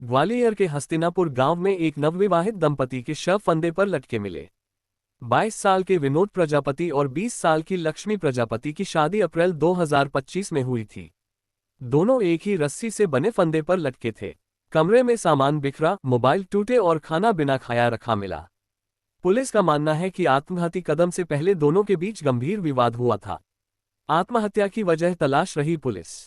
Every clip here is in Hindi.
ग्वालियर के हस्तिनापुर गांव में एक नवविवाहित दंपति के शव फंदे पर लटके मिले। 22 साल के विनोद प्रजापति और 20 साल की लक्ष्मी प्रजापति की शादी अप्रैल 2025 में हुई थी। दोनों एक ही रस्सी से बने फंदे पर लटके थे। कमरे में सामान बिखरा, मोबाइल टूटे और खाना बिना खाया रखा मिला। पुलिस का मानना है कि आत्मघाती कदम से पहले दोनों के बीच गंभीर विवाद हुआ था। आत्महत्या की वजह तलाश रही पुलिस।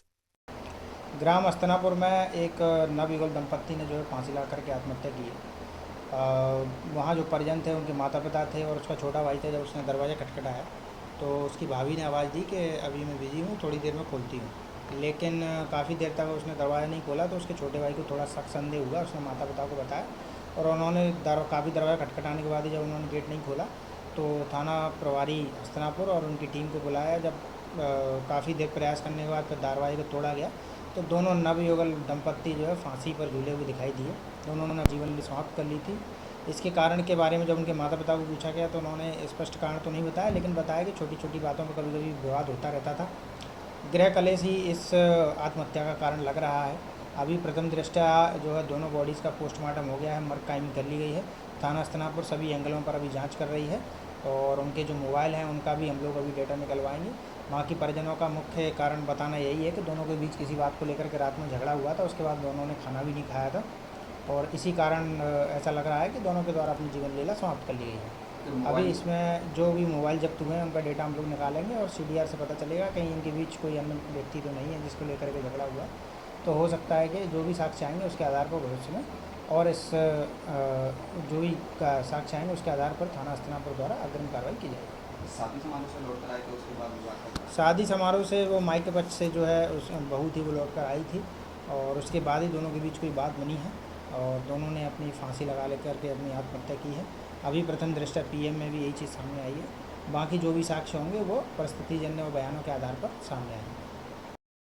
ग्राम हस्तिनापुर में एक नवयुवक दंपत्ति ने जो है फांसी लगा करके आत्महत्या की है। वहाँ जो परिजन थे उनके माता पिता थे और उसका छोटा भाई था। जब उसने दरवाज़ा खटखटाया तो उसकी भाभी ने आवाज़ दी कि अभी मैं बिज़ी हूँ, थोड़ी देर में खोलती हूँ। लेकिन काफ़ी देर तक उसने दरवाज़ा नहीं खोला तो उसके छोटे भाई को थोड़ा शक संदेह हुआ। उसने माता पिता को बताया और उन्होंने काफ़ी दरवाज़ा खटखटाने के बाद जब उन्होंने गेट नहीं खोला तो थाना प्रभारी हस्तिनापुर और उनकी टीम को बुलाया। जब काफ़ी देर प्रयास करने के बाद फिर दरवाजे को तोड़ा गया तो दोनों नवयुवक दंपत्ति जो है फांसी पर झूले हुए दिखाई दिए। दोनों ने जीवन समाप्त कर ली थी। इसके कारण के बारे में जब उनके माता पिता को पूछा गया तो उन्होंने स्पष्ट कारण तो नहीं बताया, लेकिन बताया कि छोटी छोटी बातों पर कभी कभी विवाद होता रहता था। गृह कलेश ही इस आत्महत्या का कारण लग रहा है। अभी प्रथम दृष्टया जो है दोनों बॉडीज़ का पोस्टमार्टम हो गया है, मर्ग कायम कर ली गई है। थाना हस्तिनापुर सभी एंगलों पर अभी जांच कर रही है और उनके जो मोबाइल हैं उनका भी हम लोग अभी डेटा निकलवाएंगे। बाकी परिजनों का मुख्य कारण बताना यही है कि दोनों के बीच किसी बात को लेकर के रात में झगड़ा हुआ था। उसके बाद दोनों ने खाना भी नहीं खाया था और इसी कारण ऐसा लग रहा है कि दोनों के द्वारा अपनी जीवन लीला समाप्त कर ली गई है। अभी इसमें जो भी मोबाइल जब्त हुए हैं उनका डेटा हम लोग निकालेंगे और सीडीआर से पता चलेगा कहीं इनके बीच कोई अन्य व्यक्ति तो नहीं है जिसको लेकर के झगड़ा हुआ। तो हो सकता है कि जो भी साक्ष्य आएंगे उसके आधार पर भविष्य में और इस जो भी साक्ष्य आएंगे उसके आधार पर थाना हस्तिनापुर द्वारा अग्रिम कार्रवाई की जाएगी। शादी समारोह से लौट कर आए तो उसके बाद विवाह का शादी समारोह से वो मायके पक्ष से जो है उस बहू थी वो लौट कर आई थी और उसके बाद ही दोनों के बीच कोई बात बनी है और दोनों ने अपनी फांसी लगा लेकर के अपनी आत्महत्या की है। अभी प्रथम दृष्टया पीएम में भी यही चीज़ सामने आई है। बाकी जो भी साक्ष्य होंगे वो परिस्थितिजन्य और बयानों के आधार पर सामने आएंगे।